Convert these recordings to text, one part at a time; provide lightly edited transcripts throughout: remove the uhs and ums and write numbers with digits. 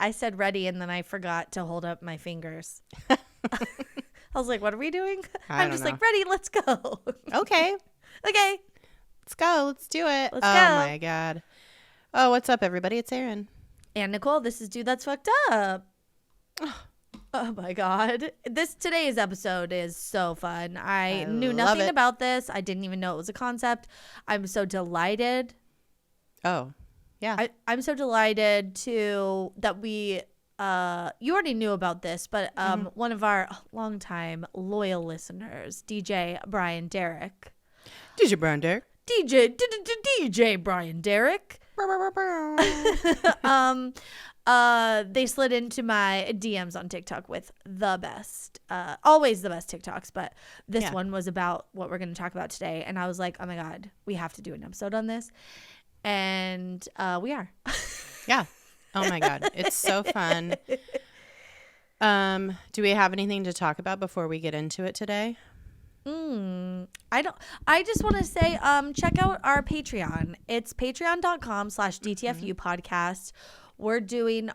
I said ready, and then I forgot to hold up my fingers. I was like, what are we doing? I'm just like, ready, let's go. Okay. Okay. Let's go. Let's do it. Let's go. Oh, my God. Oh, what's up, everybody? It's Erin. And Nicole, this is Dude That's Fucked Up. Oh, my God. Today's episode is so fun. I knew nothing about this. I didn't even know it was a concept. I'm so delighted. Oh, yeah. I'm so delighted that we you already knew about this, but one of our longtime loyal listeners, DJ Brian Derrick. DJ Brian Derrick. DJ Brian Derrick. They slid into my DMs on TikTok with the best, always the best TikToks, but this one was about what we're going to talk about today. And I was like, oh my God, we have to do an episode on this. And we are. Yeah. Oh my God. It's so fun. Do we have anything to talk about before we get into it today? I just want to say, check out our Patreon. It's patreon.com/DTFU podcast. We're doing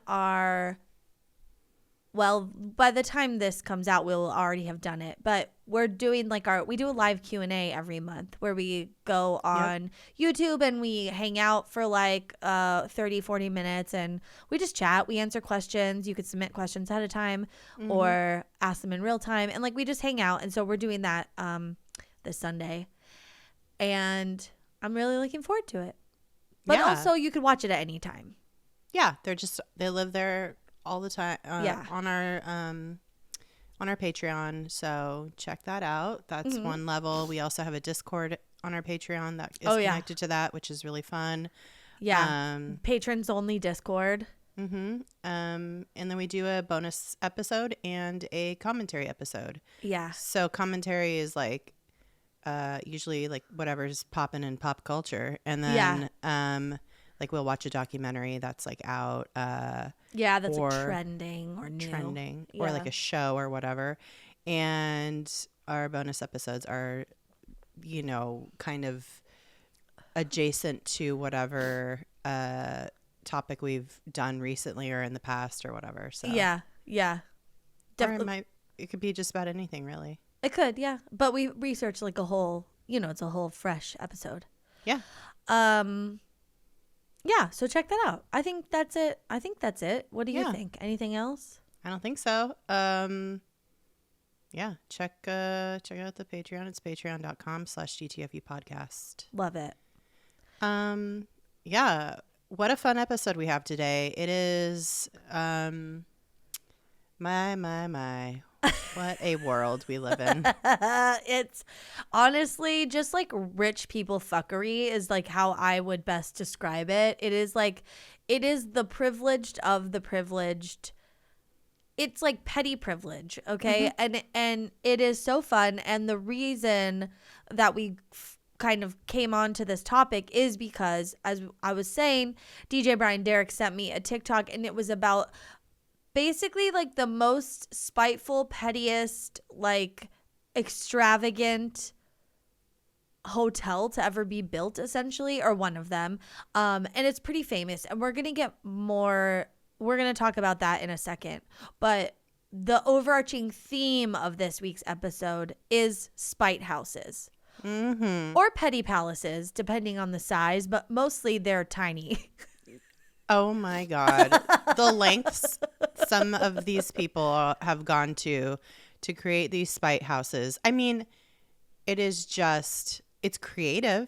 by the time this comes out, we'll already have done it, but we're doing we do a live Q&A every month where we go on YouTube and we hang out for 30-40 minutes and we just chat. We answer questions. You could submit questions ahead of time or ask them in real time, and we just hang out. And so we're doing that this Sunday, and I'm really looking forward to it. But also you could watch it at any time. Yeah, they live there all the time on our Patreon, so check that out. That's one level. We also have a Discord on our Patreon that is connected to that, which is really fun. Patrons only Discord. And then we do a bonus episode and a commentary episode. So commentary is usually whatever's popping in pop culture, and then we'll watch a documentary that's out. That's trending or new. Or a show or whatever. And our bonus episodes are, kind of adjacent to whatever topic we've done recently or in the past or whatever. So Definitely. It could be just about anything, really. It could, yeah. But we researched a whole, it's a whole fresh episode. Yeah. Yeah, so check that out. I think that's it. What do you think? Anything else? I don't think so. Check out the Patreon. It's patreon.com/DTFU podcast. Love it. What a fun episode we have today. It is my. What a world we live in. It's honestly just rich people fuckery is how I would best describe it. It is the privileged of the privileged. It's petty privilege, okay? And it is so fun. And the reason that we kind of came on to this topic is because, as I was saying, DJ Brian Derrick sent me a TikTok, and it was about basically the most spiteful, pettiest, extravagant hotel to ever be built, essentially, or one of them. And it's pretty famous, and we're going to talk about that in a second. But the overarching theme of this week's episode is spite houses. Or petty palaces, depending on the size, but mostly they're tiny. Oh my God. The lengths some of these people have gone to create these spite houses. I mean, it's creative.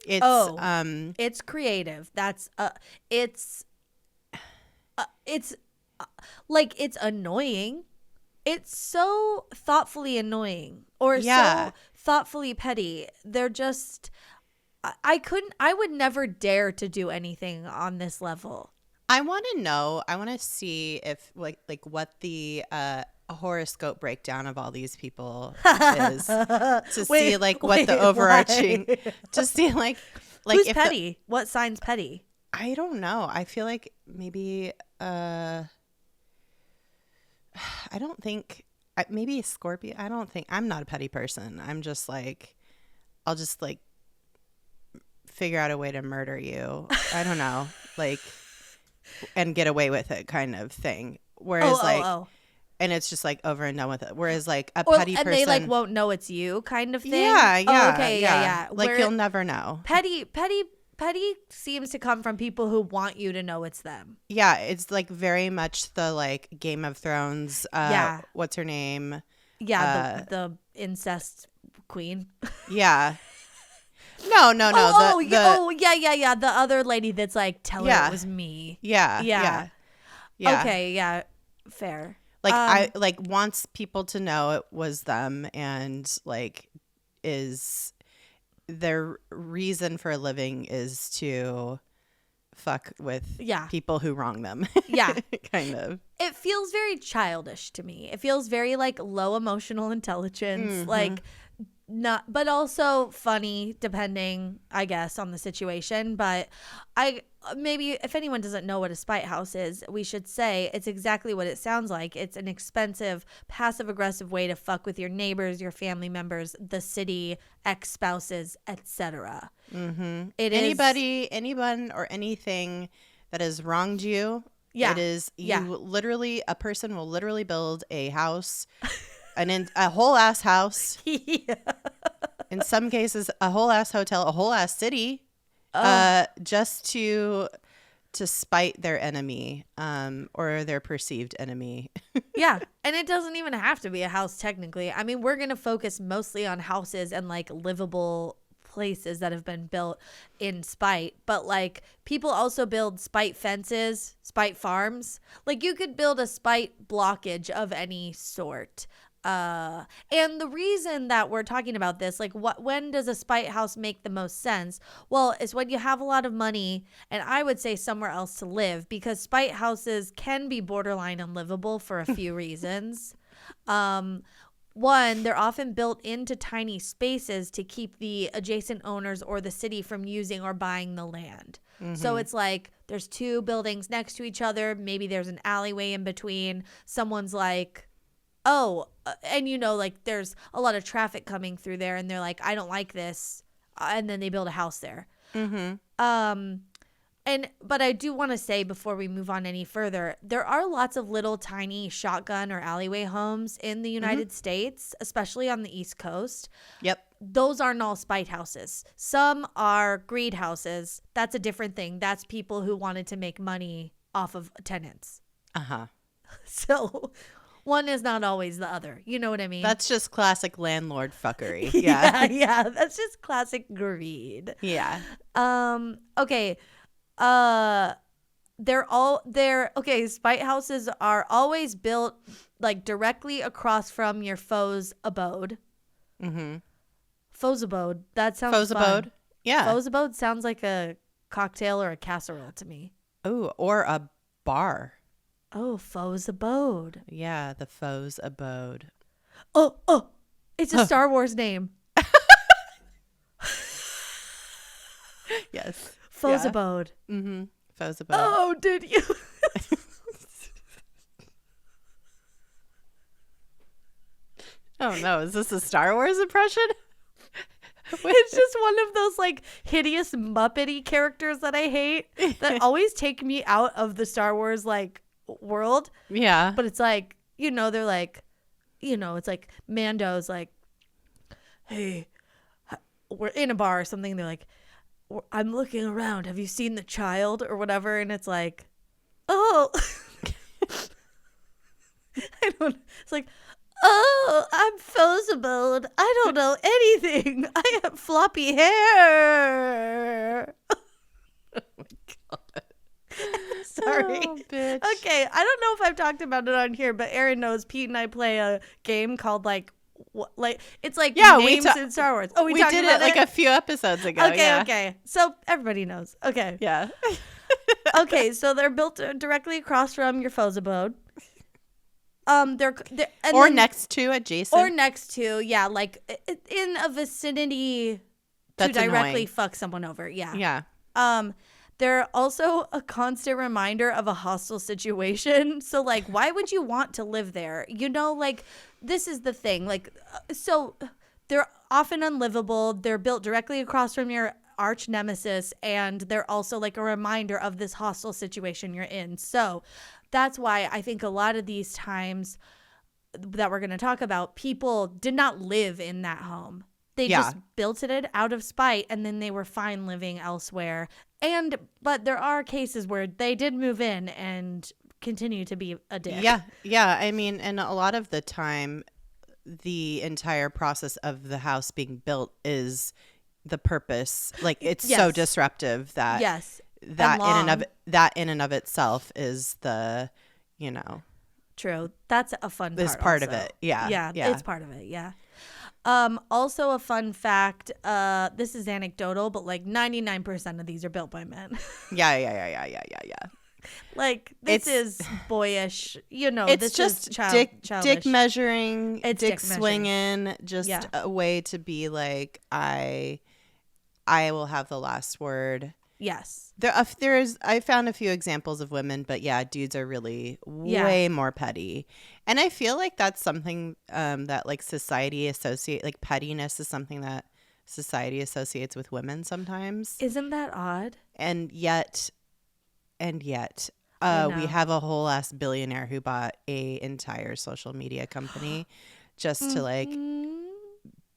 It's creative. That's it's it's annoying. It's so thoughtfully annoying or so thoughtfully petty. They're just I would never dare to do anything on this level. I want to see if what the horoscope breakdown of all these people is to see what the overarching to see who's petty? What sign's petty? I don't know. I feel like maybe I don't think maybe Scorpio. I don't think I'm not a petty person. I'm just I'll just figure out a way to murder you. I don't know. and get away with it kind of thing. Whereas and it's just like over and done with it. Whereas like a petty person, and they like won't know it's you kind of thing. Yeah, yeah, okay, yeah. Like you'll never know. Petty seems to come from people who want you to know it's them. Yeah, it's like very much the like Game of Thrones. What's her name? Yeah, the incest queen. Yeah. No. Yeah. The other lady that's like, tell her it was me. Yeah. Okay, yeah, fair. Like I like wants people to know it was them, and like is their reason for living is to fuck with people who wrong them. Yeah. Kind of. It feels very childish to me. It feels very like low emotional intelligence, like not, but also funny depending, I guess, on the situation. But maybe if anyone doesn't know what a spite house is, we should say it's exactly what it sounds like. It's an expensive, passive aggressive way to fuck with your neighbors, your family members, the city, ex-spouses, etc. Anyone or anything that has wronged you. Yeah. It is literally, a person will literally build a house, a whole ass house. Yeah. In some cases, a whole ass hotel, a whole ass city. Just to spite their enemy, or their perceived enemy. Yeah, and it doesn't even have to be a house technically. I mean, we're gonna focus mostly on houses and like livable places that have been built in spite, but like people also build spite fences, spite farms. Like you could build a spite blockage of any sort. And the reason that we're talking about this, like when does a spite house make the most sense? Well, it's when you have a lot of money, and I would say somewhere else to live, because spite houses can be borderline unlivable for a few reasons. One, they're often built into tiny spaces to keep the adjacent owners or the city from using or buying the land. So it's like there's two buildings next to each other. Maybe there's an alleyway in between. Someone's like, and like there's a lot of traffic coming through there, and they're like, I don't like this, and then they build a house there. But I do want to say before we move on any further, there are lots of little tiny shotgun or alleyway homes in the United States, especially on the East Coast. Yep. Those aren't all spite houses. Some are greed houses. That's a different thing. That's people who wanted to make money off of tenants. So one is not always the other. You know what I mean? That's just classic landlord fucking. Yeah. That's just classic greed. Yeah. Okay. Spite houses are always built like directly across from your foe's abode. Foe's abode. That sounds Foe's fun. abode. Yeah. Foe's abode sounds like a cocktail or a casserole to me. Oh, or a bar. Oh, foe's abode. Yeah, the foe's abode. Oh, it's a Star Wars name. Yes. Foe's abode. Foe's abode. Oh, did you? Oh no, is this a Star Wars impression? It's just one of those like hideous Muppety characters that I hate that always take me out of the Star Wars like world. Yeah. But it's like, they're like, it's like Mando's like, hey, we're in a bar or something. They're like, I'm looking around. Have you seen the child or whatever? And it's like, oh, it's like, oh, I'm Fozabode. I don't know anything. I have floppy hair. Oh my God. Sorry. Oh, bitch. Okay, I don't know if I've talked about it on here, but Erin knows Pete and I play a game called it's like names in Star Wars. Oh, we did it like a few episodes ago. Okay. So everybody knows. Okay. Yeah. Okay, so they're built directly across from your foe's abode. Next to, adjacent. Or next to, yeah, like in a vicinity to directly annoying. Fuck someone over. Yeah. Yeah. They're also a constant reminder of a hostile situation. So, like, why would you want to live there? Like, this is the thing. Like, so they're often unlivable. They're built directly across from your arch nemesis, and they're also like a reminder of this hostile situation you're in. So that's why I think a lot of these times that we're going to talk about, people did not live in that home. They just built it out of spite, and then they were fine living elsewhere. But there are cases where they did move in and continue to be a dick. Yeah. I mean, and a lot of the time, the entire process of the house being built is the purpose. Like, it's so disruptive that that in and of itself is the, you know. True. That's a fun part. Is part of it. Yeah. It's part of it. Yeah. Also a fun fact, this is anecdotal, but like 99% of these are built by men. Yeah. Like, this is boyish, you know. It's this just is childish. dick measuring, it's dick swinging, just a way to be like, I will have the last word. Yes. I found a few examples of women, but dudes are really way more petty. And I feel like that's something that like society like pettiness is something that society associates with women sometimes. Isn't that odd? And yet we have a whole ass billionaire who bought a entire social media company just to like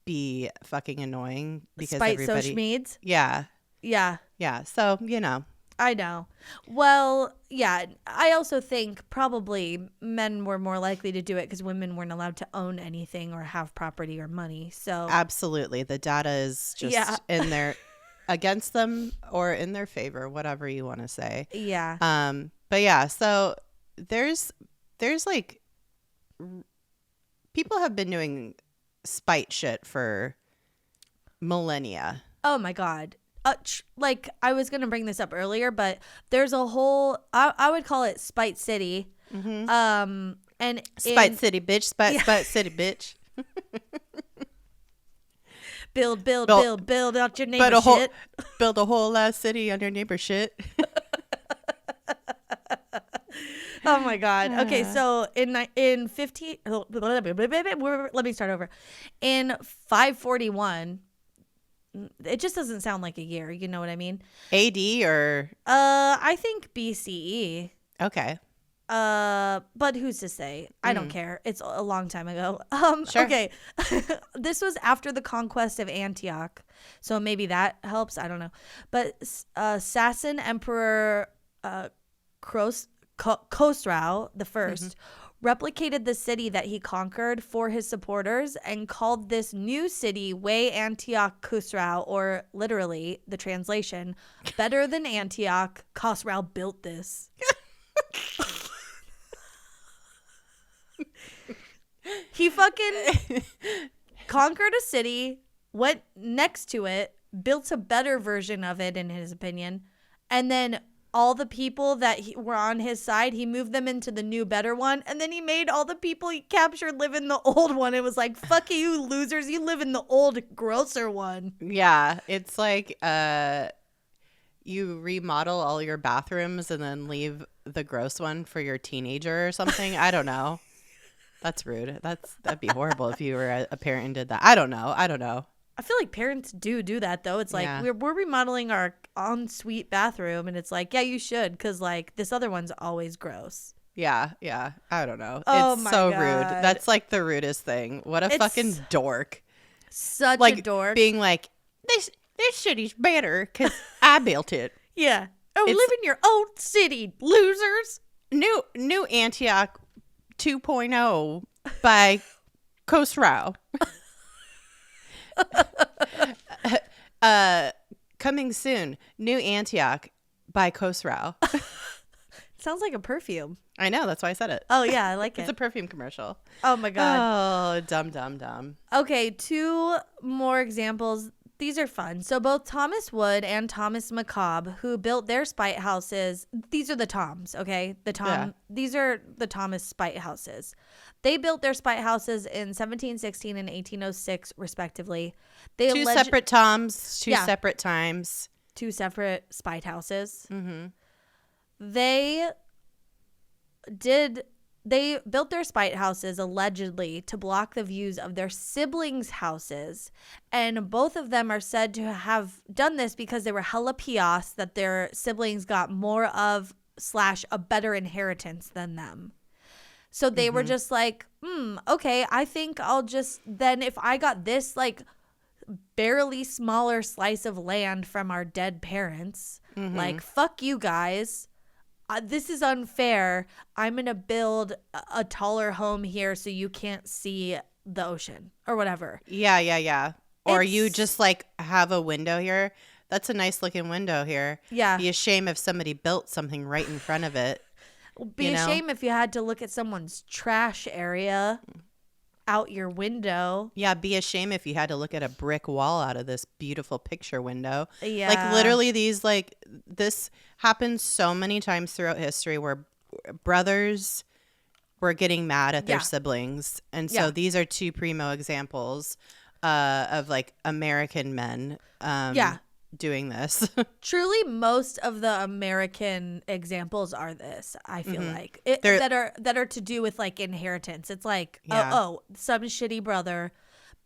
be fucking annoying because spite everybody social meds. Yeah. So, you know. I know. Well, yeah. I also think probably men were more likely to do it because women weren't allowed to own anything or have property or money. So absolutely, the data is just in their against them or in their favor, whatever you want to say. Yeah. But yeah. So there's like people have been doing spite shit for millennia. Oh my God. Like, I was going to bring this up earlier, but there's a whole, I would call it Spite City. Mm-hmm. And Spite City, bitch. Spite City, bitch. build out your neighbor shit. Build a whole ass city on your neighbor shit. Oh my God. Okay, so in 15, let me start over. In 541, it just doesn't sound like a year. You know what I mean? AD or? I think BCE. Okay. But who's to say? I don't care. It's a long time ago. Sure. Okay. This was after the conquest of Antioch, so maybe that helps. I don't know. But Sassan Emperor Khosrau the First replicated the city that he conquered for his supporters and called this new city Way Antioch Khosrau, or literally the translation, better than Antioch. Khosrau built this. He fucking conquered a city, went next to it, built a better version of it in his opinion, and then all the people that were on his side, he moved them into the new, better one. And then he made all the people he captured live in the old one. It was like, fuck you, losers. You live in the old, grosser one. Yeah. It's like you remodel all your bathrooms and then leave the gross one for your teenager or something. I don't know. That's rude. That'd be horrible if you were a parent and did that. I don't know. I feel like parents do that, though. It's like we're remodeling our ensuite bathroom, and it's like, yeah, you should, because like this other one's always gross. Yeah. I don't know. Oh, it's my so God. rude. That's like the rudest thing. What a fucking dork. Such like, a dork. Being like, this city's better because I built it. Yeah. Oh, live in your old city, losers. New Antioch 2.0 by Khosrau. Coming soon, New Antioch by Khosrau. Sounds like a perfume. I know, that's why I said it. Oh yeah, I like it. It's a perfume commercial. Oh my God. Oh, dumb. Okay, 2 more examples. These are fun. So both Thomas Wood and Thomas McCobb, who built their spite houses, these are the Toms, okay? These are the Thomas spite houses. They built their spite houses in 1716 and 1806, respectively. Two separate Toms, two separate times. 2 separate spite houses. Mm-hmm. They did they built their spite houses allegedly to block the views of their siblings' houses. And both of them are said to have done this because they were hella pios that their siblings got more of / a better inheritance than them. So they were just like, okay, I think I'll just, then if I got this like barely smaller slice of land from our dead parents, like, fuck you guys. This is unfair. I'm going to build a taller home here so you can't see the ocean or whatever. Yeah. Or you just like have a window here. That's a nice looking window here. Yeah. Be a shame if somebody built something right in front of it. Be a shame if you had to look at someone's trash area out your window. Yeah, be a shame if you had to look at a brick wall out of this beautiful picture window. Yeah. Like literally this happens so many times throughout history where brothers were getting mad at their siblings. And so these are two primo examples of like American men doing this. Truly, most of the American examples are this, I feel like. That are to do with like inheritance. It's like, some shitty brother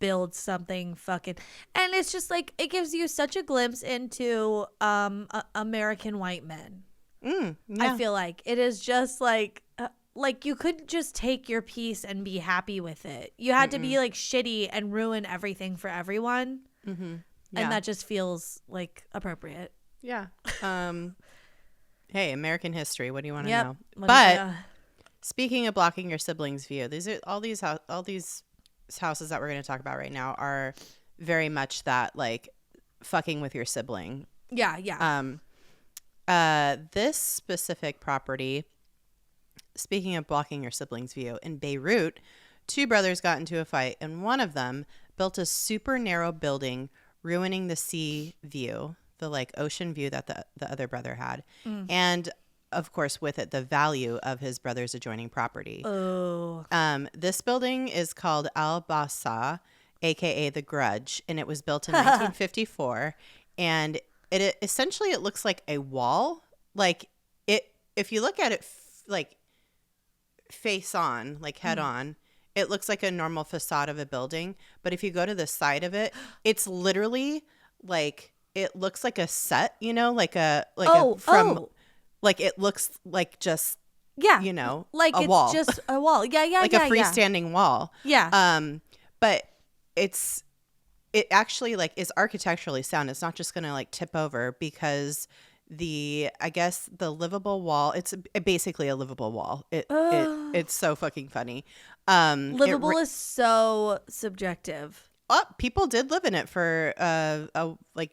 builds something fucking, and it's just like, it gives you such a glimpse into American white men. I feel like it is just like you couldn't just take your piece and be happy with it. You had to be like shitty and ruin everything for everyone. And that just feels like appropriate. Yeah. Hey, American history. What do you want to know? But speaking of blocking your siblings' view, these are all these houses that we're going to talk about right now are very much that, like, fucking with your sibling. Yeah. This specific property, speaking of blocking your siblings' view, in Beirut, two brothers got into a fight, and one of them built a super narrow building, ruining the sea view, the like ocean view that the other brother had. And of course, with it, the value of his brother's adjoining property. Oh. This building is called Al Basa, aka the Grudge, and it was built in 1954. And it essentially, it looks like a wall. Like if you look at it like face on, like head on, it looks like a normal facade of a building. But if you go to the side of it, it's literally like, it looks like a set, you know, like it looks like just, you know, like a it's wall. just a wall. Yeah. Like a freestanding wall. Yeah. But it actually like is architecturally sound. It's not just going to like tip over because I guess the livable wall, it's basically a livable wall. It's so fucking funny. Livable is so subjective. People did live in it for like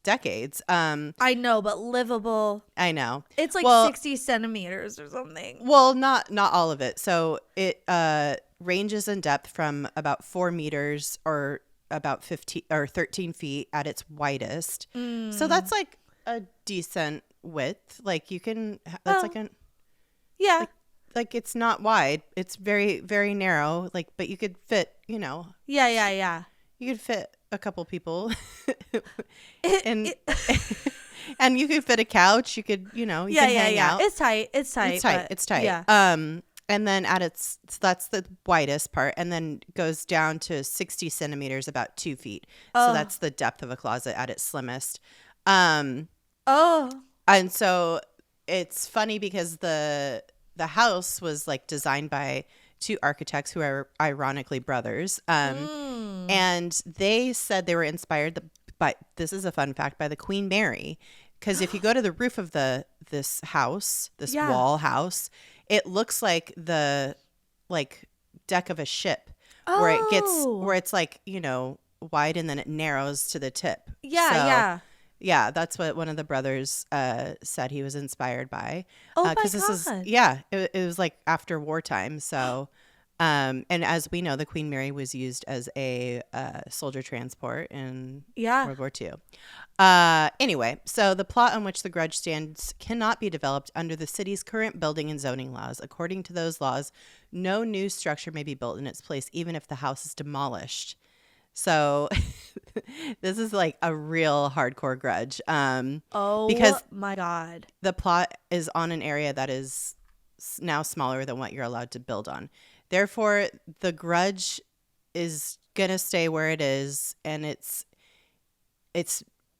decades. I know, but livable. I know. It's like 60 centimeters or something. Well, not all of it. So it ranges in depth from about 4 meters or about 15 or 13 feet at its widest. So that's like a decent width. Like you can, that's like an, yeah. Like it's not wide. It's very, very narrow. Like, but you could fit, you know. Yeah. You could fit a couple people, and you could fit a couch. You could, you know, you can hang out. It's tight. It's tight. Yeah. And then so that's the widest part, and then goes down to 60 centimeters, about 2 feet. So that's the depth of a closet at its slimmest. And so it's funny because the house was like designed by two architects who are ironically brothers. And they said they were inspired by, this is a fun fact, by the Queen Mary. Because if you go to the roof of this house, wall house, it looks like the like deck of a ship where it's like, you know, wide and then it narrows to the tip. Yeah. That's what one of the brothers said he was inspired by. Because this is it was like after wartime. So, and as we know, the Queen Mary was used as a soldier transport in World War II. Anyway, so the plot on which the Grudge stands cannot be developed under the city's current building and zoning laws. According to those laws, no new structure may be built in its place, even if the house is demolished. So this is like a real hardcore grudge. Because my God. the plot is on an area that is now smaller than what you're allowed to build on. Therefore, the grudge is going to stay where it is, and it's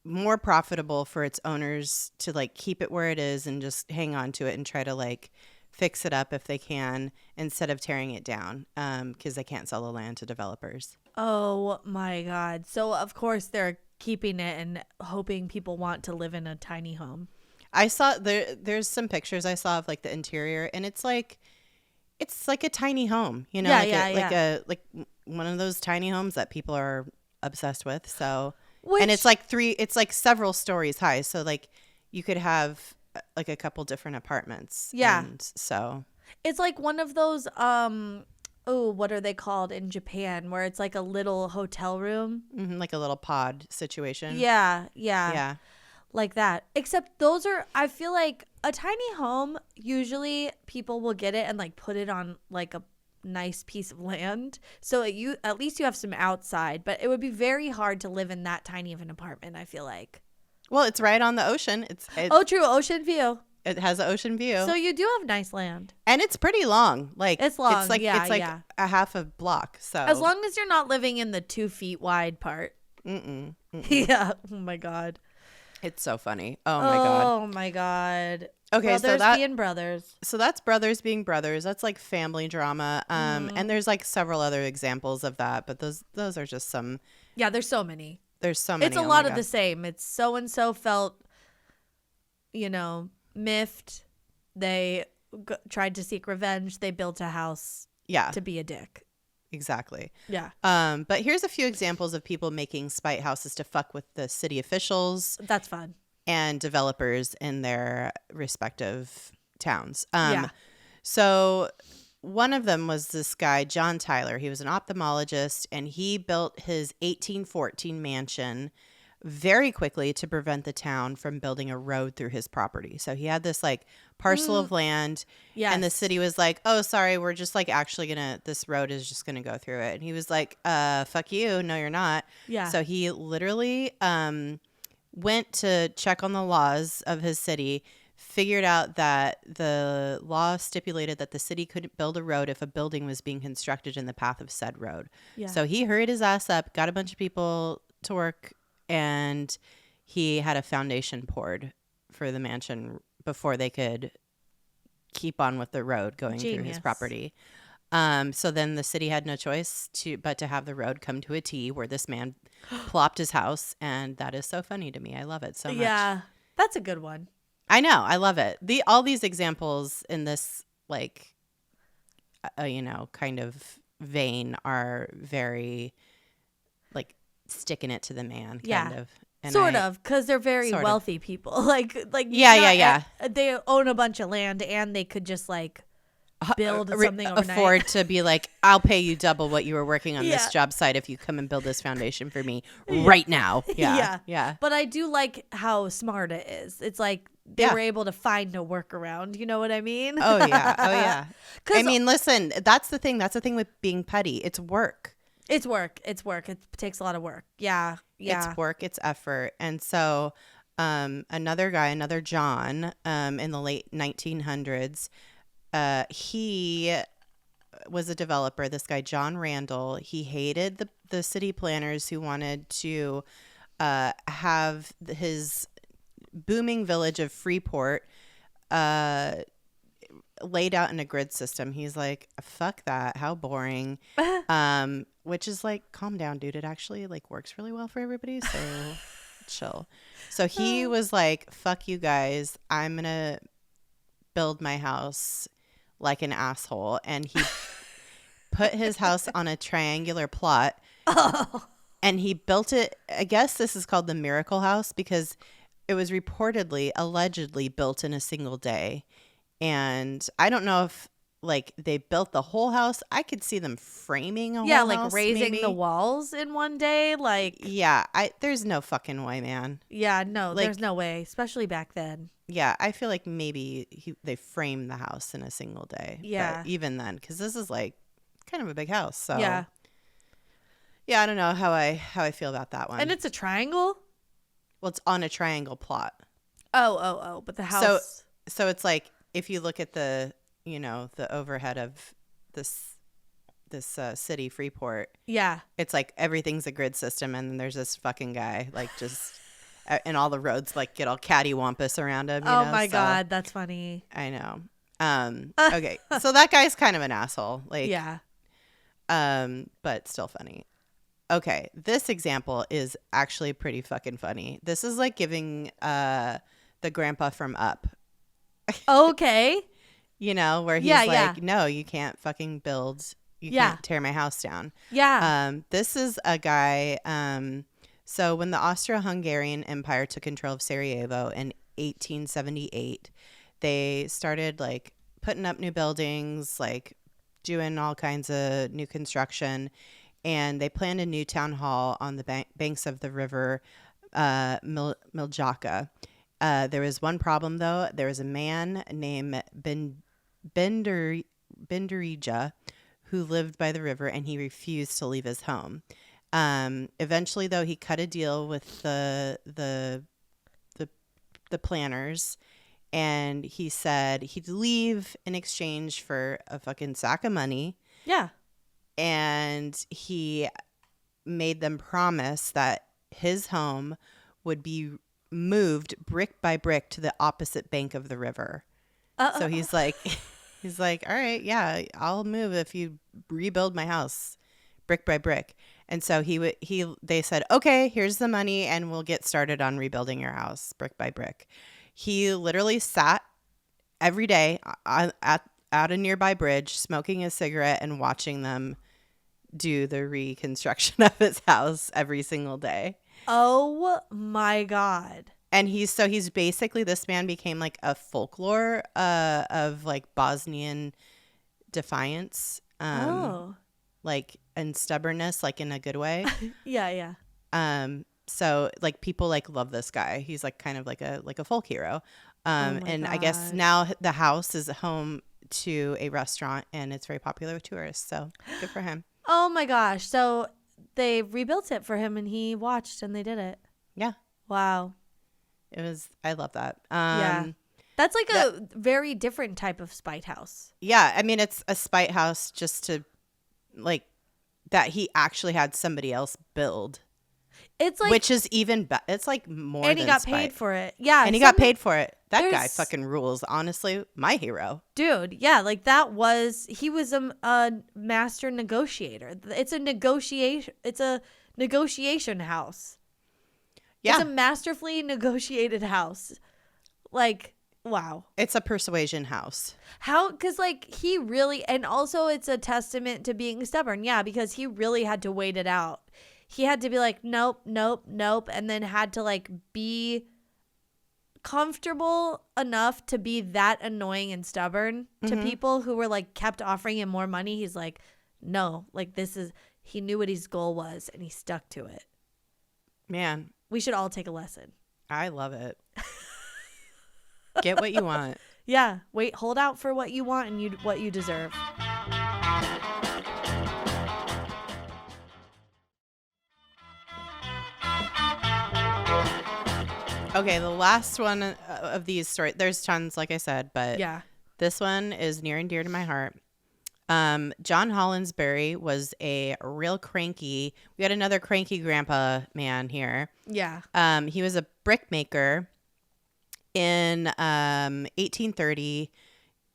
more profitable for its owners to like keep it where it is and just hang on to it and try to like fix it up if they can instead of tearing it down, because they can't sell the land to developers. Oh my God. So of course they're keeping it and hoping people want to live in a tiny home. I saw there's some pictures I saw of like the interior, and it's like a tiny home, you know, like one of those tiny homes that people are obsessed with. So and it's like several stories high. So like you could have like a couple different apartments. Yeah. And so it's like one of those, what are they called in Japan, where it's like a little hotel room? Mm-hmm, like a little pod situation. Yeah. Yeah. Like that. Except those are, I feel like a tiny home, usually people will get it and like put it on like a nice piece of land. So at least you have some outside, but it would be very hard to live in that tiny of an apartment, I feel like. Well, it's right on the ocean. It's true. Ocean view. It has an ocean view. So you do have nice land. And it's pretty long. Like it's long. It's like a half a block. So as long as you're not living in the 2 feet wide part. Mm-mm. Yeah. Oh my God. It's so funny. Oh my God. Oh my God. Okay, brothers being brothers. So that's brothers being brothers. That's like family drama. And there's like several other examples of that, but those are just some. Yeah, there's so many. There's so many. It's a lot of the same. It's so and so felt, miffed. They tried to seek revenge. They built a house. Yeah. To be a dick. Exactly. Yeah. But here's a few examples of people making spite houses to fuck with the city officials. That's fun. And developers in their respective towns. Yeah. So one of them was this guy, John Tyler. He was an ophthalmologist, and he built his 1814 mansion very quickly to prevent the town from building a road through his property. So he had this like parcel of land, and the city was like, oh, sorry, we're just like actually this road is just gonna go through it. And he was like, fuck you. No, you're not. Yeah. So he literally went to check on the laws of his city, figured out that the law stipulated that the city couldn't build a road if a building was being constructed in the path of said road. Yeah. So he hurried his ass up, got a bunch of people to work, and he had a foundation poured for the mansion before they could keep on with the road going through his property. So then the city had no choice but to have the road come to a T where this man plopped his house. And that is so funny to me. I love it so much. Yeah, that's a good one. I know. I love it. All these examples in this, like, kind of vein are very, like, sticking it to the man, kind of. And sort of, because they're very wealthy people. Like yeah. They own a bunch of land, and they could just like build something overnight. Afford to be like, I'll pay you double what you were working on this job site if you come and build this foundation for me right now. Yeah. But I do like how smart it is. It's like they were able to find a workaround. You know what I mean? Oh yeah. I mean, listen, that's the thing. That's the thing with being petty. It's work. It's work. It takes a lot of work. Yeah. It's work. It's effort. And so another John in the late 1900s, he was a developer. This guy, John Randall, he hated the city planners who wanted to have his booming village of Freeport laid out in a grid system. He's like, fuck that. How boring. Which is like, calm down, dude. It actually like works really well for everybody. So chill. So he was like, fuck you guys. I'm going to build my house like an asshole. And he put his house on a triangular plot. And he built it. I guess this is called the Miracle House because it was allegedly built in a single day. And I don't know if like they built the whole house. I could see them framing a whole house. Yeah, like raising the walls in one day. Like, yeah, there's no fucking way, man. Yeah, no, like, there's no way, especially back then. Yeah, I feel like maybe they framed the house in a single day. Yeah, but even then, because this is like kind of a big house. So yeah, I don't know how I feel about that one. And it's a triangle. Well, it's on a triangle plot. Oh, but the house. So it's like if you look at the the overhead of this city, Freeport. Yeah. It's like everything's a grid system, and then there's this fucking guy like just and all the roads like get all cattywampus around him. Oh my God, that's funny. I know. Okay, so that guy's kind of an asshole. Like, yeah. But still funny. Okay, this example is actually pretty fucking funny. This is like giving the grandpa from Up. Okay. Where he's like, no, you can't fucking build. You can't tear my house down. Yeah. This is a guy. So when the Austro-Hungarian Empire took control of Sarajevo in 1878, they started like putting up new buildings, like doing all kinds of new construction. And they planned a new town hall on the banks of the river Miljacka. There was one problem, though. There was a man named Benderija who lived by the river, and he refused to leave his home. Eventually, though, he cut a deal with the planners, and he said he'd leave in exchange for a fucking sack of money. Yeah. And he made them promise that his home would be moved brick by brick to the opposite bank of the river. So he's like, all right, yeah, I'll move if you rebuild my house brick by brick. And so they said, okay, here's the money, and we'll get started on rebuilding your house brick by brick. He literally sat every day at a nearby bridge, smoking a cigarette and watching them do the reconstruction of his house every single day. Oh my God. And he's basically, this man became like a folklore of like Bosnian defiance, like, and stubbornness, like in a good way. Yeah. So like people like love this guy. He's like kind of like a folk hero. And God. I guess now the house is home to a restaurant, and it's very popular with tourists. So good for him. Oh my gosh. So they rebuilt it for him, and he watched, and they did it. Yeah. Wow. I love that. Yeah. That's like a very different type of spite house. Yeah. I mean, it's a spite house just to like that he actually had somebody else build. It's like, which is even it's like more and he than got spite. Paid for it. Yeah. And he got paid for it. That guy fucking rules. Honestly, my hero. Dude, yeah, like he was a master negotiator. It's a negotiation house. Yeah. It's a masterfully negotiated house. Like, wow. It's a persuasion house. How? Because like he really, and also it's a testament to being stubborn. Yeah, because he really had to wait it out. He had to be like, nope, and then had to like be comfortable enough to be that annoying and stubborn to people who were like kept offering him more money. He's like, no, like he knew what his goal was, and he stuck to it. Man, we should all take a lesson. I love it. Get what you want. Yeah, hold out for what you want and what you deserve. Okay, the last one of these stories, there's tons, like I said, but yeah, this one is near and dear to my heart. John Hollinsbury was a real cranky. We had another cranky grandpa man here. Yeah. He was a brick maker in 1830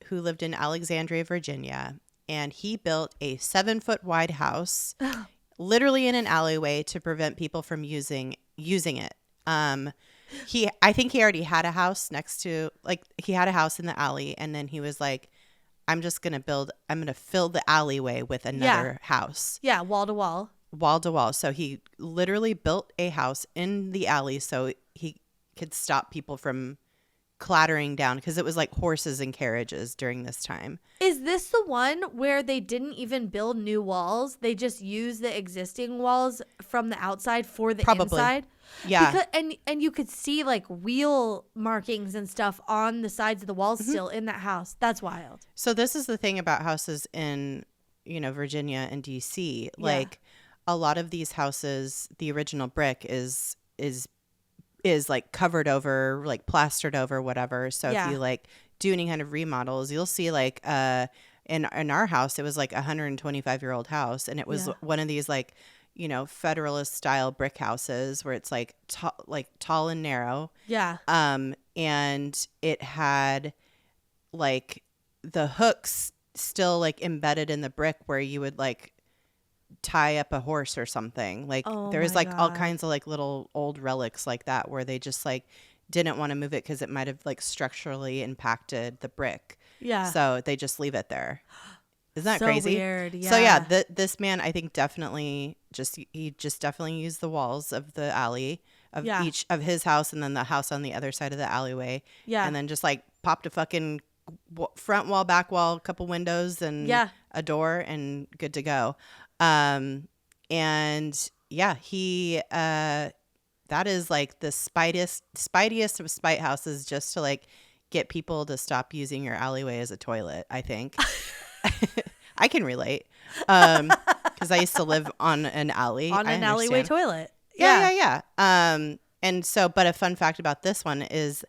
who lived in Alexandria, Virginia, and he built a 7-foot wide house, literally in an alleyway to prevent people from using it. I think he already had a house next to, like, he had a house in the alley, and then he was like, I'm going to fill the alleyway with another house. Yeah, wall to wall. Wall to wall. So he literally built a house in the alley so he could stop people from clattering down, because it was like horses and carriages during this time. Is this the one where they didn't even build new walls? They just used the existing walls from the outside for the inside? Yeah. And you could see like wheel markings and stuff on the sides of the walls still in that house. That's wild. So this is the thing about houses in, Virginia and DC. Like a lot of these houses, the original brick is like covered over, like plastered over, whatever. So if you like do any kind of remodels, you'll see like in our house, it was like a 125-year-old house, and it was one of these like, you know, Federalist style brick houses where it's like tall and narrow. Yeah. And it had like the hooks still like embedded in the brick where you would like tie up a horse or something. Like there was like all kinds of like little old relics like that where they just like didn't want to move it because it might have like structurally impacted the brick. Yeah. So they just leave it there. Isn't that crazy? Weird. Yeah. So yeah, this man, I think definitely definitely used the walls of the alley of each of his house and then the house on the other side of the alleyway. Yeah. And then just like popped a fucking front wall, back wall, a couple windows and a door and good to go. And yeah, he that is like the spitiest of spite houses just to like get people to stop using your alleyway as a toilet, I think. I can relate because I used to live on an alley. On an alleyway toilet. Yeah. And so, but a fun fact about this one is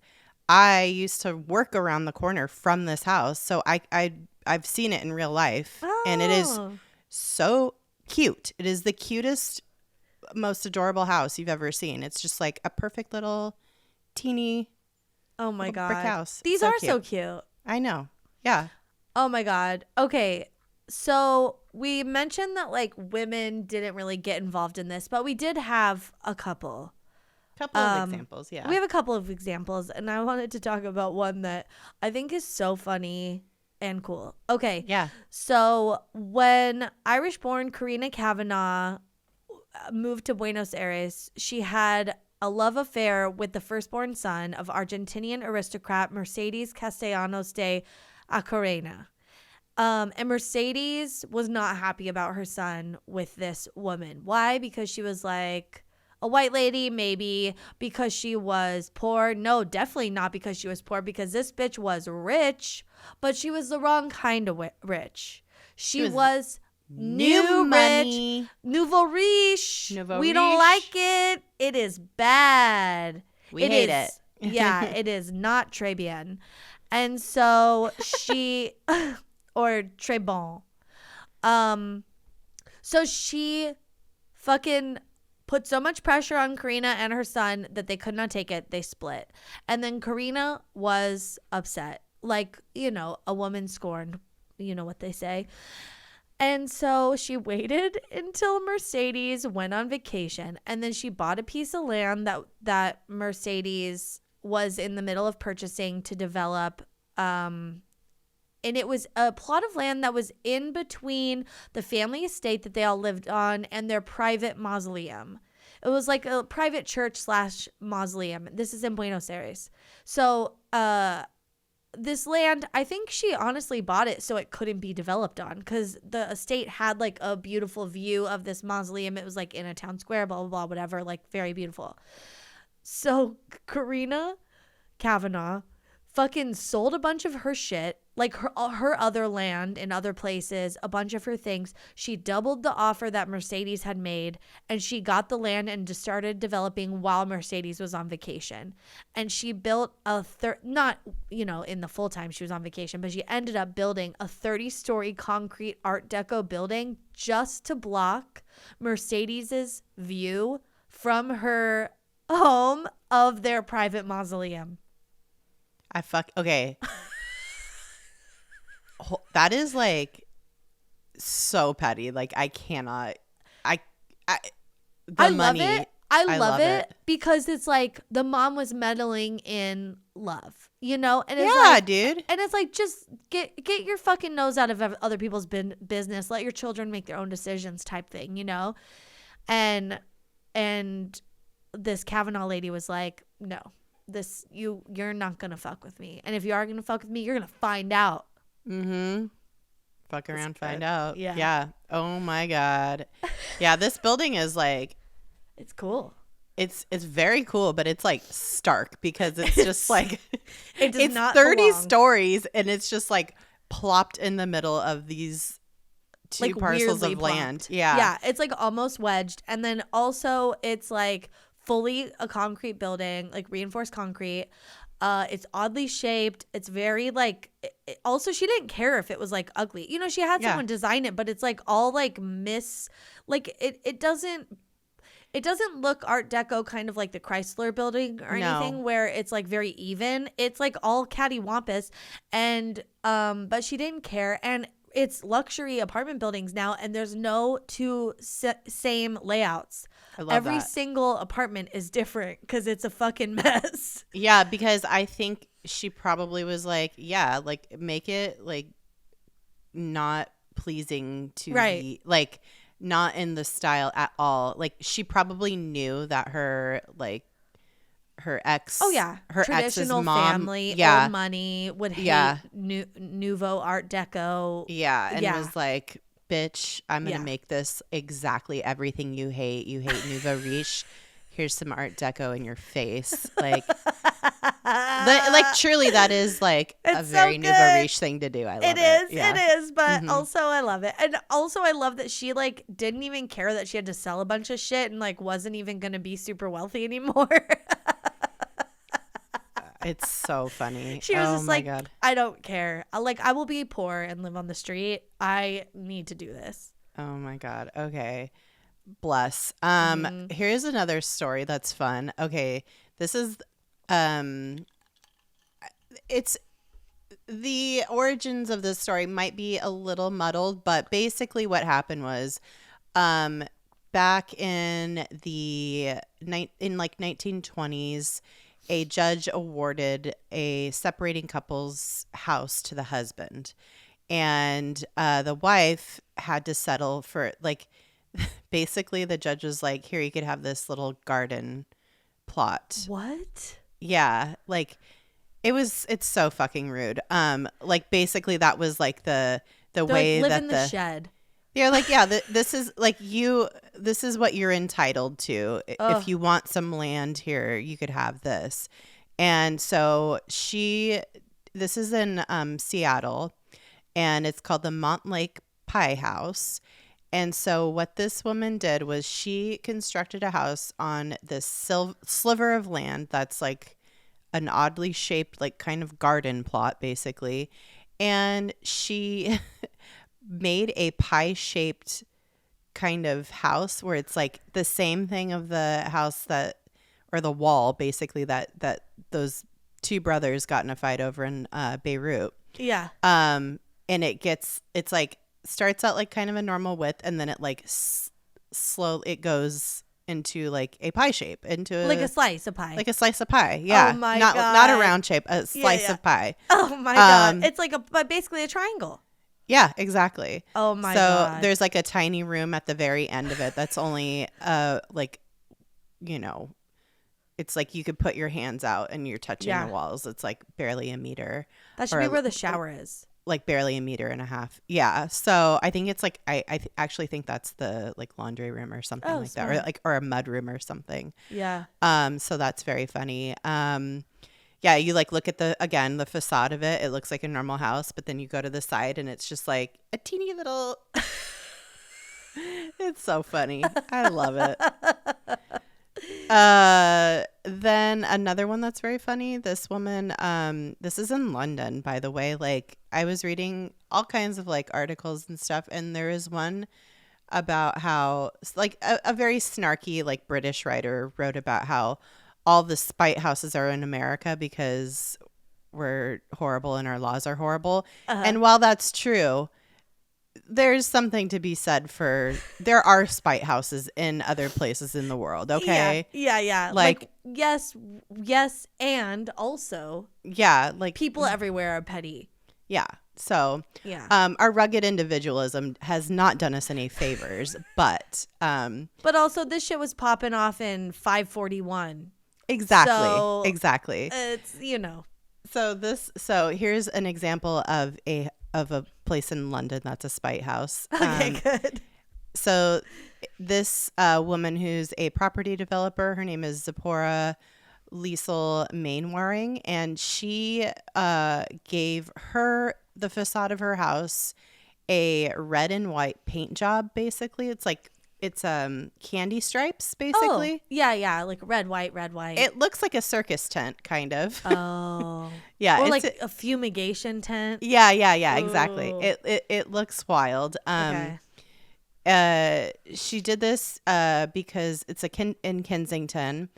I used to work around the corner from this house. So I've seen it in real life. And it is so cute. It is the cutest, most adorable house you've ever seen. It's just like a perfect little teeny brick house. These are so cute. I know. Yeah. Oh my God. Okay. So we mentioned that like women didn't really get involved in this, but we did have a couple of examples. Yeah. We have a couple of examples, and I wanted to talk about one that I think is so funny and cool. Okay. Yeah. So when Irish-born Karina Kavanagh moved to Buenos Aires, she had a love affair with the firstborn son of Argentinian aristocrat Mercedes Castellanos de Acarena. And Mercedes was not happy about her son with this woman. Why? Because she was like a white lady, maybe because she was poor. No, definitely not because she was poor, because this bitch was rich, but she was the wrong kind of rich. She was new money. Rich, nouveau riche. We don't like it. It is bad. We hate it. Yeah, it is not très bien. And so she, or très bon. So she fucking put so much pressure on Karina and her son that they could not take it. They split. And then Karina was upset. Like, you know, a woman scorned. You know what they say. And so she waited until Mercedes went on vacation. And then she bought a piece of land that Mercedes was in the middle of purchasing to develop. And it was a plot of land that was in between the family estate that they all lived on and their private mausoleum. It was like a private church / mausoleum. This is in Buenos Aires. So this land, I think she honestly bought it so it couldn't be developed on, because the estate had like a beautiful view of this mausoleum. It was like in a town square, blah, blah, blah, whatever, like very beautiful. So Karina Kavanagh fucking sold a bunch of her shit, like her other land in other places, a bunch of her things. She doubled the offer that Mercedes had made, and she got the land and just started developing while Mercedes was on vacation. And she built not, you know, in the full time she was on vacation, but she ended up building a 30-story concrete Art Deco building just to block Mercedes's view from her home of their private mausoleum. Okay. That is like so petty. Like I cannot. I love it. I love it because it's like the mom was meddling in love, you know? And it's like, dude. And it's like, just get your fucking nose out of other people's business. Let your children make their own decisions type thing, you know? And this Kavanagh lady was like, no. You're not gonna fuck with me, and if you are gonna fuck with me, you're gonna find out. Fuck around, find out. Yeah. Oh my God. Yeah, this building is like, it's cool. It's very cool, but it's like stark because it's just like it's not 30 stories, and it's just like plopped in the middle of these two like parcels of land. Yeah, it's like almost wedged, and then also it's like fully a concrete building, like reinforced concrete. It's oddly shaped. It's very like, also she didn't care if it was like ugly. You know, she had someone design it, but it's like all like like it doesn't look Art Deco kind of like the Chrysler building or anything where it's like very even. It's like all cattywampus, and but she didn't care. And it's luxury apartment buildings now, and there's no two same layouts. I love Every that. single apartment is different because it's a fucking mess. Yeah, because I think she probably was like, yeah, like make it like not pleasing to the, like not in the style at all. Like she probably knew that her ex, her traditional ex's mom, family, old money, would hate nouveau Art Deco. And was like, bitch, I'm gonna make this exactly everything you hate. You hate nouveau riche. Here's some Art Deco in your face. Like, like truly, that is like a very nouveau riche thing to do. I love it. It is, but also I love it. And also I love that she like didn't even care that she had to sell a bunch of shit and like wasn't even gonna be super wealthy anymore. It's so funny. She was just like, God. I don't care. I will be poor and live on the street. I need to do this. Oh my God. Okay. Bless. Here's another story that's fun. Okay. This is, it's, the origins of this story might be a little muddled, but basically what happened was, back in the 1920s, a judge awarded a separating couple's house to the husband, and the wife had to settle for like, basically the judge was like, here, you could have this little garden plot. What? Yeah. Like it's so fucking rude. Like basically that was like the way live that in the shed. They're like, yeah, this is like this is what you're entitled to. Ugh. If you want some land here, you could have this. And so this is in Seattle, and it's called the Montlake Pie House. And so what this woman did was she constructed a house on this sliver of land that's like an oddly shaped, like kind of garden plot, basically. And she made a pie-shaped kind of house where it's like the same thing of the house or the wall, basically, that those two brothers got in a fight over in Beirut. Yeah. And it's like starts out like kind of a normal width, and then it like it goes into like a pie shape, into like a slice of pie. Like a slice of pie. Yeah. Oh my God. Not a round shape, a slice of pie. Oh my God. It's like basically a triangle. Yeah, exactly. Oh my God. So there's like a tiny room at the very end of it that's only like, you know, it's like you could put your hands out and you're touching the walls. It's like barely a meter. That should be where the shower is. Like barely a meter and a half. Yeah. So I think it's like I actually think that's the like laundry room or something like smart. That, or a mud room or something. Yeah. So that's very funny. Yeah, you like look at the facade of it. It looks like a normal house, but then you go to the side and it's just like a teeny little. It's so funny. I love it. Then another one that's very funny. This woman, this is in London, by the way. Like I was reading all kinds of like articles and stuff, and there is one about how like a very snarky like British writer wrote about how all the spite houses are in America because we're horrible and our laws are horrible. And while that's true, there's something to be said for there are spite houses in other places in the world. Okay. Yeah. Like yes. And also, like people everywhere are petty. Yeah. So, our rugged individualism has not done us any favors, but also this shit was popping off in 541. Exactly. It's, you know. So here's an example of a place in London that's a spite house. Okay, good. So this woman who's a property developer, her name is Zipporah Liesel Mainwaring, and she gave the facade of her house a red and white paint job. Basically, it's like it's candy stripes basically. Oh, yeah, like red, white, red, white. It looks like a circus tent, kind of. Oh, yeah, or like a fumigation tent. Yeah, exactly. It looks wild. Okay. She did this because it's in Kensington.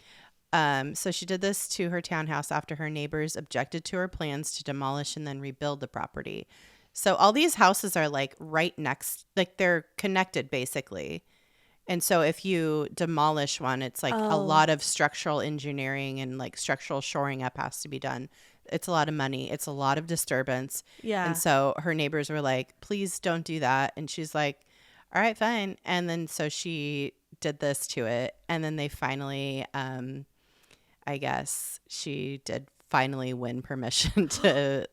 So she did this to her townhouse after her neighbors objected to her plans to demolish and then rebuild the property. So all these houses are like right next, like they're connected basically. And so if you demolish one, it's like a lot of structural engineering and like structural shoring up has to be done. It's a lot of money. It's a lot of disturbance. Yeah. And so her neighbors were like, please don't do that. And she's like, all right, fine. And then so she did this to it. And then they finally, I guess she did finally win permission to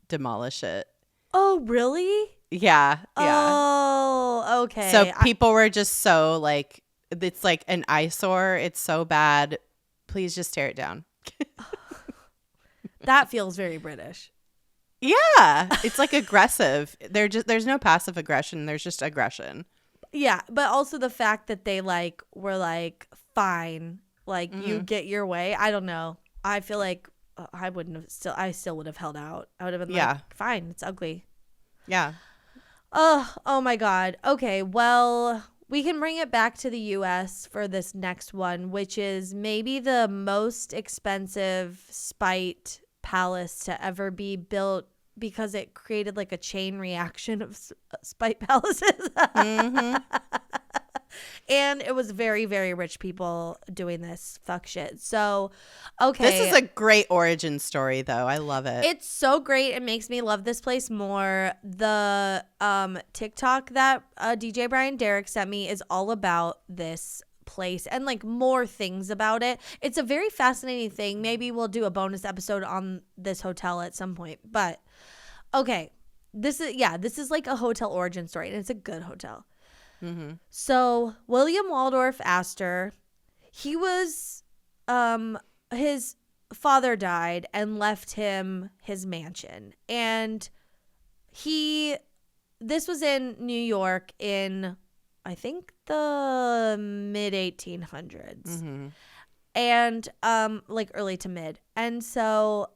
demolish it. Oh, really? Yeah. Oh, okay. So people were just so like, it's like an eyesore. It's so bad. Please just tear it down. That feels very British. Yeah. It's like aggressive. There's no passive aggression. There's just aggression. Yeah. But also the fact that they like were like, fine, like you get your way. I don't know. I feel like I still would have held out. I would have been like, fine, it's ugly. Yeah. Oh my God. Okay, well, we can bring it back to the US for this next one, which is maybe the most expensive spite palace to ever be built because it created like a chain reaction of spite palaces. And it was very, very rich people doing this fuck shit. So, okay. This is a great origin story, though. I love it. It's so great. It makes me love this place more. The TikTok that DJ Brian Derrick sent me is all about this place and like more things about it. It's a very fascinating thing. Maybe we'll do a bonus episode on this hotel at some point. But, okay. This is like a hotel origin story, and it's a good hotel. So William Waldorf Astor, he was, his father died and left him his mansion. And this was in New York in, I think, the mid 1800s. And, like early to mid. And so,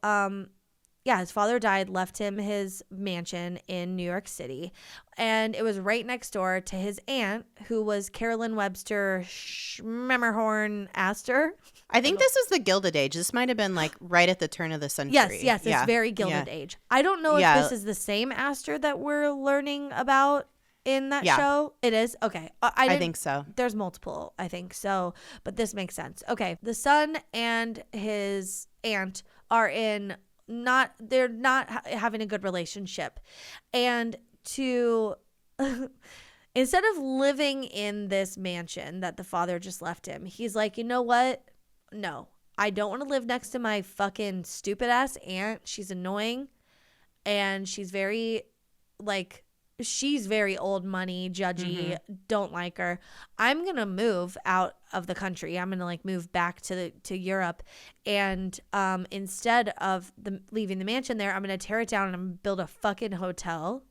his father died, left him his mansion in New York City. And it was right next door to his aunt, who was Carolyn Webster Schmemmerhorn Astor. I think this was the Gilded Age. This might have been like right at the turn of the century. Yes, it's very Gilded Age. I don't know if this is the same Astor that we're learning about in that show. It is? Okay. I think so. There's multiple, I think so. But this makes sense. Okay. The son and his aunt are they're not having a good relationship. And instead of living in this mansion that the father just left him, he's like, you know what? No, I don't want to live next to my fucking stupid ass aunt. She's annoying. And she's very old money, judgy, don't like her. I'm going to move out of the country. I'm going to like move back to Europe. And instead of leaving the mansion there, I'm going to tear it down and I'm going to build a fucking hotel.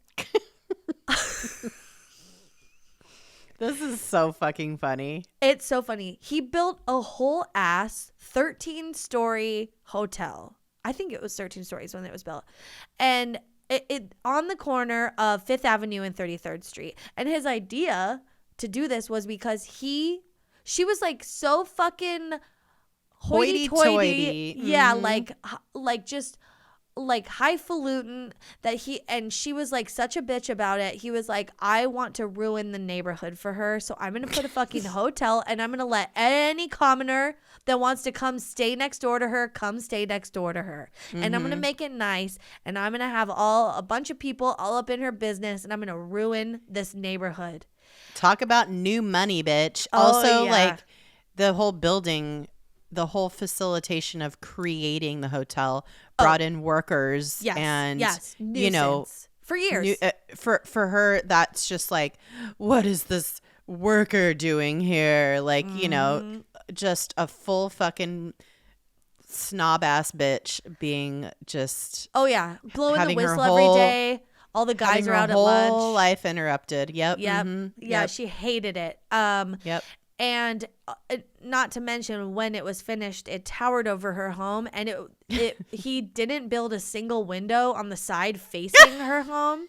This is so fucking funny. It's so funny. He built a whole ass 13-story hotel. I think it was 13 stories when it was built. And it on the corner of 5th Avenue and 33rd Street. And his idea to do this was because she was like so fucking hoity-toity. Yeah, like just like highfalutin that she was like such a bitch about it. He was like, I want to ruin the neighborhood for her, so I'm gonna put a fucking hotel and I'm gonna let any commoner that wants to come stay next door to her and I'm gonna make it nice, and I'm gonna have a bunch of people all up in her business, and I'm gonna ruin this neighborhood. Talk about new money, bitch. Like the whole building, the whole facilitation of creating the hotel brought in workers. Nuisance. You know, for years. For her, that's just like, what is this worker doing here? Like, you know, just a full fucking snob ass bitch being just blowing the her whistle every day. All the guys Having are her out at lunch. whole life interrupted. Yep. Yep. Mm-hmm. Yeah, Yep. she hated it. Yep. And not to mention when it was finished, it towered over her home, and he didn't build a single window on the side facing her home.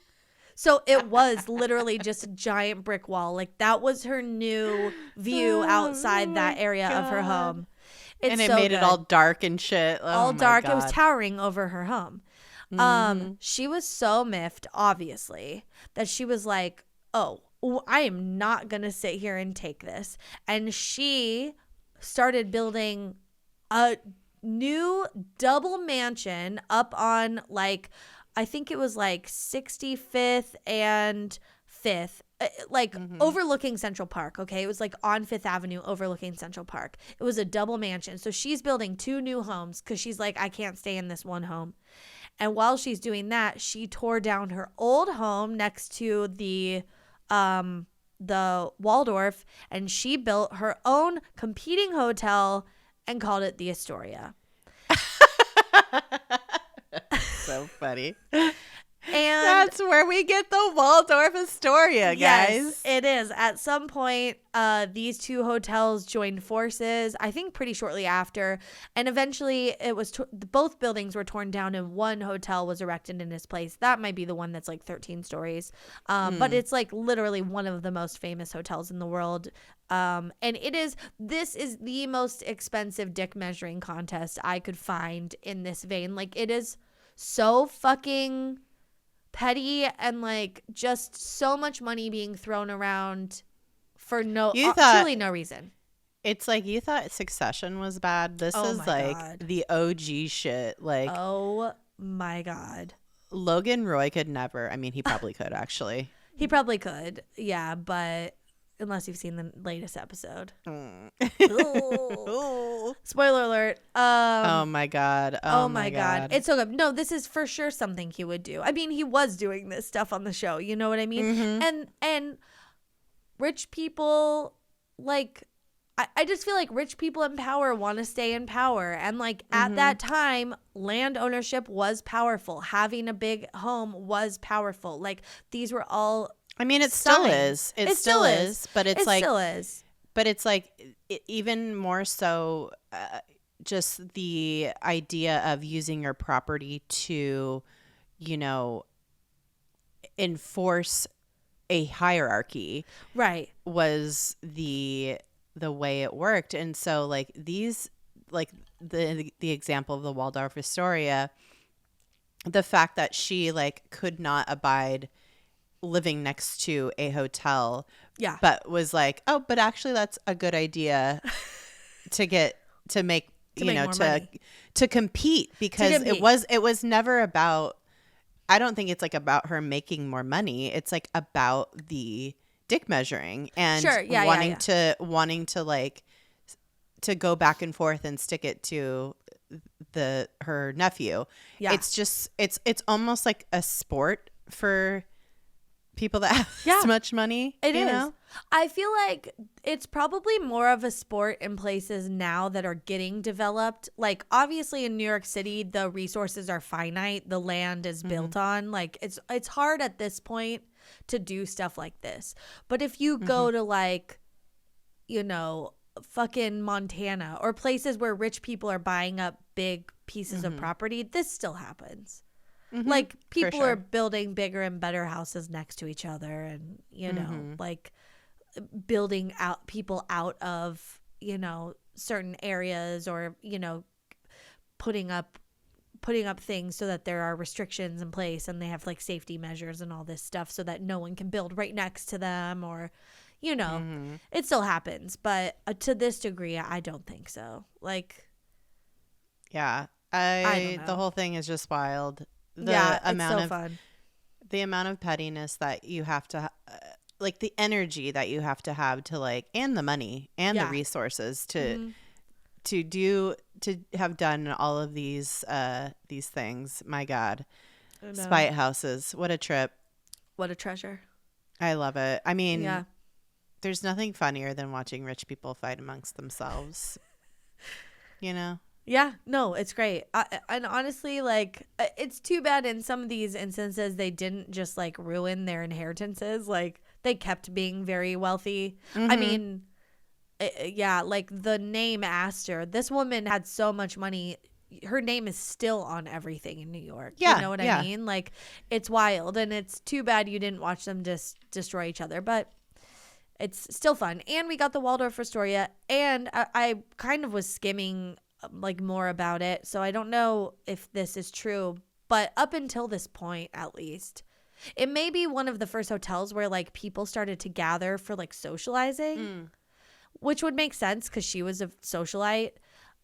So it was literally just a giant brick wall. Like that was her new view outside that area of her home. And it made it all dark and shit. Oh all my dark. God. It was towering over her home. She was so miffed, obviously, that she was like, oh, I am not going to sit here and take this. And she started building a new double mansion up on like, I think it was like 65th and 5th, overlooking Central Park. Okay. It was like on 5th Avenue overlooking Central Park. It was a double mansion. So she's building 2 new homes because she's like, I can't stay in this one home. And while she's doing that, she tore down her old home next to the Waldorf, and she built her own competing hotel and called it the Astoria. So funny. And that's where we get the Waldorf Astoria, guys. Yes, it is. At some point, these 2 hotels joined forces, I think pretty shortly after. And eventually, it was both buildings were torn down and one hotel was erected in its place. That might be the one that's like 13 stories. But it's like literally one of the most famous hotels in the world. And this is the most expensive dick measuring contest I could find in this vein. Like, it is so fucking petty and like just so much money being thrown around for truly no reason. It's like you thought Succession was bad. This is like God. The OG shit. Like, oh my God. Logan Roy could never. I mean, he probably could actually. He probably could. Yeah, but unless you've seen the latest episode. Spoiler alert. Oh my God. Oh my God. It's so good. No, this is for sure something he would do. I mean, he was doing this stuff on the show. You know what I mean? Mm-hmm. And rich people, like, I just feel like rich people in power want to stay in power. And like at that time, land ownership was powerful. Having a big home was powerful. Like these were all I mean, it still is. It still is. But it's like, still is. But it's like even more so just the idea of using your property to, you know, enforce a hierarchy. Right. Was the way it worked. And so like these, like the example of the Waldorf Astoria, the fact that she like could not abide living next to a hotel, but was like, oh, but actually that's a good idea to compete, because it was never about, I don't think it's like about her making more money. It's like about the dick measuring and wanting to like to go back and forth and stick it to her nephew. It's just it's almost like a sport for people that have this much money. It is. Know? I feel like it's probably more of a sport in places now that are getting developed. Like obviously in New York City, the resources are finite. The land is built on. Like it's hard at this point to do stuff like this. But if you go to like, you know, fucking Montana or places where rich people are buying up big pieces of property, this still happens. Like people are building bigger and better houses next to each other, and you know, like building out people out of, you know, certain areas, or you know, putting up things so that there are restrictions in place and they have like safety measures and all this stuff so that no one can build right next to them, or you know, it still happens, but to this degree I don't think so. Like I don't know. The whole thing is just wild. Fun. The amount of pettiness that you have to like the energy that you have to have to like, and the money and the resources to have done all of these things. My God. Spite houses. What a trip. What a treasure. I love it. I mean, there's nothing funnier than watching rich people fight amongst themselves. You know? Yeah, no, it's great. And honestly, like, it's too bad in some of these instances they didn't just like ruin their inheritances. Like, they kept being very wealthy. I mean, yeah, like the name Astor, this woman had so much money. Her name is still on everything in New York. Yeah, You know what I mean? Like, it's wild. And it's too bad you didn't watch them just destroy each other. But it's still fun. And we got the Waldorf Astoria. And I kind of was skimming like more about it. So I don't know if this is true. But up until this point, at least, it may be one of the first hotels where like people started to gather for like socializing. Which would make sense because she was a socialite.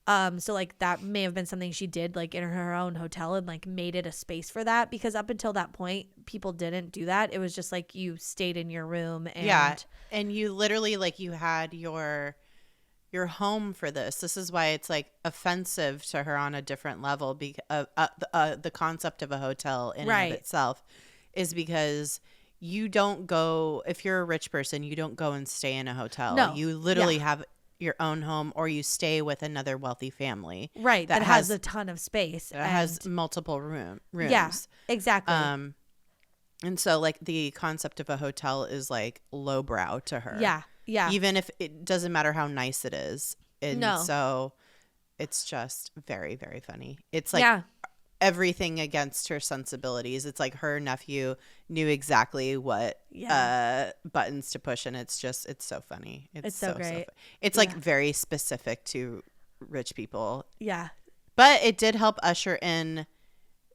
So like that may have been something she did like in her own hotel and like made it a space for that, because up until that point people didn't do that. It was just like you stayed in your room and and you literally like you had your home for this. This is why it's like offensive to her on a different level, because the concept of a hotel in and of itself is because you don't go, if you're a rich person, you don't go and stay in a hotel. No. You literally have your own home, or you stay with another wealthy family. Right. That has a ton of space. That has multiple rooms. Yeah, exactly. And so like the concept of a hotel is like lowbrow to her. Yeah. Yeah. Even if it doesn't matter how nice it is. And so it's just very, very funny. It's like everything against her sensibilities. It's like her nephew knew exactly what buttons to push, and it's so funny. It's so great. It's like very specific to rich people. Yeah. But it did help usher in,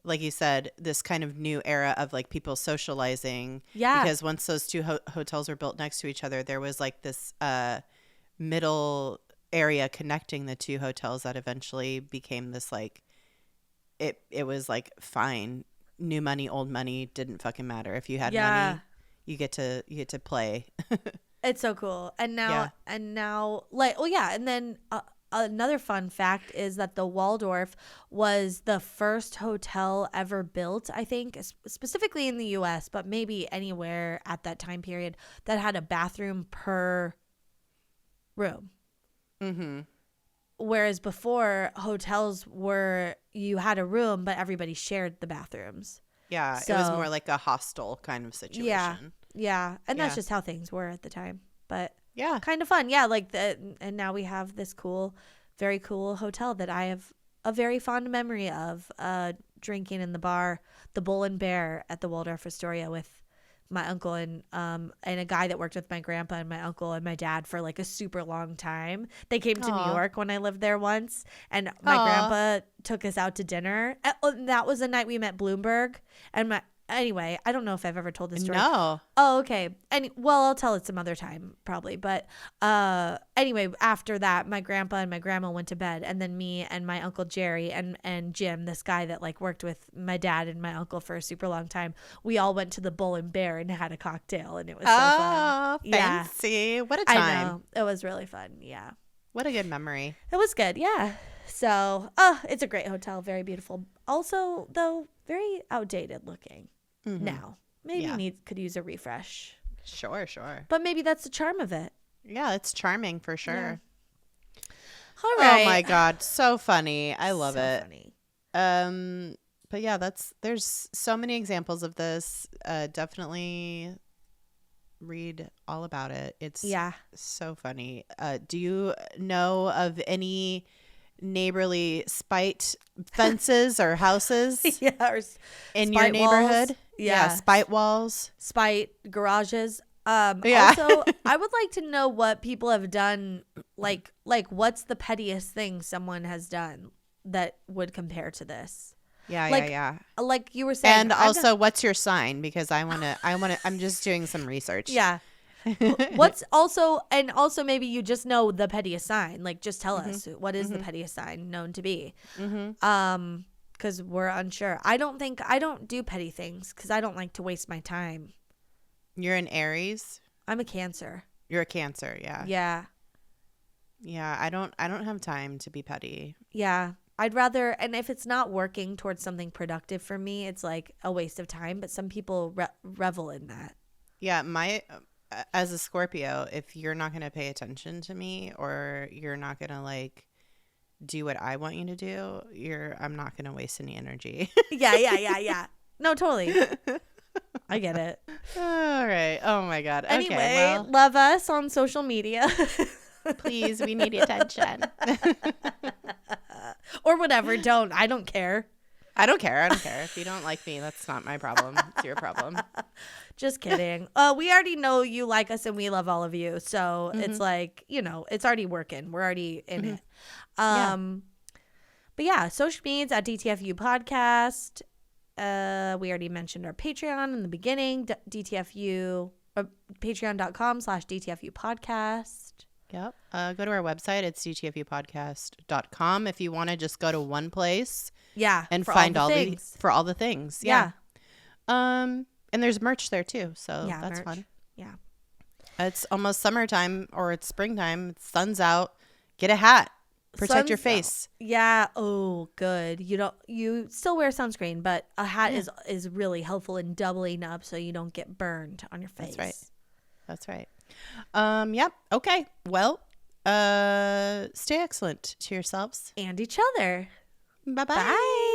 like you said, this kind of new era of like people socializing. Yeah. Because once those two hotels were built next to each other, there was like this middle area connecting the two hotels that eventually became this like, it was like fine. New money, old money didn't fucking matter. If you had money, you get to play. It's so cool. And now like, and then another fun fact is that the Waldorf was the first hotel ever built, I think, specifically in the US, but maybe anywhere at that time period, that had a bathroom per room. Mm-hmm. Whereas before, hotels were, you had a room, but everybody shared the bathrooms. Yeah, so, it was more like a hostel kind of situation. Yeah. And that's just how things were at the time. But kind of fun. Yeah, like and now we have this cool, very cool hotel that I have a very fond memory of drinking in the bar, the Bull and Bear at the Waldorf Astoria with my uncle and a guy that worked with my grandpa and my uncle and my dad for like a super long time. They came to New York when I lived there once, and my grandpa took us out to dinner. That was the night we met Bloomberg. And anyway, I don't know if I've ever told this story. No. Oh, okay. I'll tell it some other time probably. But anyway, after that, my grandpa and my grandma went to bed, and then me and my uncle Jerry and Jim, this guy that like worked with my dad and my uncle for a super long time, we all went to the Bull and Bear and had a cocktail, and it was so fun. Fancy. What a time. I know. It was really fun. Yeah. What a good memory. It was good. Yeah. So, it's a great hotel. Very beautiful. Also, though, very outdated looking. Now maybe could use a refresh. Sure. But maybe that's the charm of it. Yeah, it's charming for sure. Yeah. All right. Oh my God, so funny. I love it. Funny. But yeah, there's so many examples of this. Definitely read all about it. It's so funny. Do you know of any neighborly spite fences or houses in your neighborhood? Walls. Spite walls, spite garages. Also, I would like to know what people have done. Like what's the pettiest thing someone has done that would compare to this? Like you were saying. And also, what's your sign? Because I'm just doing some research. Yeah. What's also maybe you just know the pettiest sign. Like, just tell us what is the pettiest sign known to be. Because we're unsure. I don't do petty things because I don't like to waste my time. You're an Aries? I'm a Cancer. You're a Cancer, yeah. Yeah, I don't have time to be petty. Yeah. I'd rather, and if it's not working towards something productive for me, it's like a waste of time, but some people revel in that. Yeah, as a Scorpio, if you're not going to pay attention to me, or you're not going to like do what I want you to do, I'm not going to waste any energy. Yeah. No, totally. I get it. All right. Oh my God. Anyway, okay, well, love us on social media. please, we need attention. Or whatever. I don't care. I don't care. If you don't like me, that's not my problem. It's your problem. Just kidding. We already know you like us and we love all of you. So it's like, it's already working. We're already in it. But yeah, social medias at DTFU podcast. We already mentioned our Patreon in the beginning, DTFU, patreon.com/DTFU podcast. Yep. Go to our website. It's dtfupodcast.com if you want to just go to one place. Yeah. And find all the things. Yeah. And there's merch there too. So that's fun. Yeah. It's almost summertime or it's springtime. Sun's out. Get a hat. Protect your face. Yeah. Oh, good. You still wear sunscreen, but a hat is really helpful in doubling up so you don't get burned on your face. That's right. Yep. Okay. Well, stay excellent to yourselves and each other. Bye-bye. Bye.